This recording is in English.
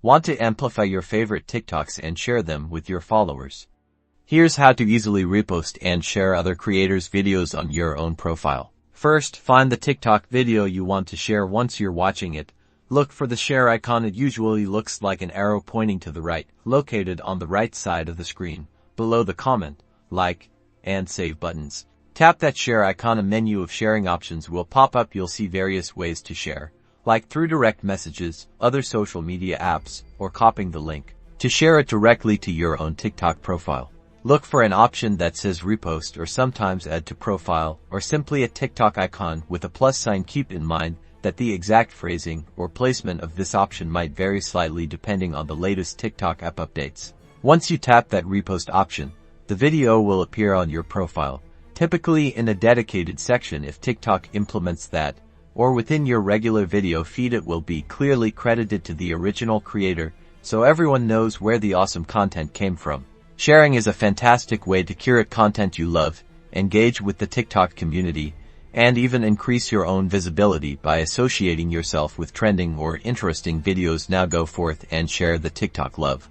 Want to amplify your favorite TikToks and share them with your followers? Here's how to easily repost and share other creators' videos on your own profile. First, find the TikTok video you want to share. Once you're watching it, look for the share icon. It usually looks like an arrow pointing to the right, located on the right side of the screen, below the comment, like, and save buttons. Tap that share icon. A menu of sharing options will pop up. You'll see various ways to share, like through direct messages, other social media apps, or copying the link to share it directly to your own TikTok profile. Look for an option that says repost or sometimes add to profile or simply a TikTok icon with a plus sign. Keep in mind that the exact phrasing or placement of this option might vary slightly depending on the latest TikTok app updates. Once you tap that repost option, the video will appear on your profile, typically in a dedicated section. If TikTok implements that, or within your regular video feed, it will be clearly credited to the original creator, so everyone knows where the awesome content came from. Sharing is a fantastic way to curate content you love, engage with the TikTok community, and even increase your own visibility by associating yourself with trending or interesting videos. Now go forth and share the TikTok love.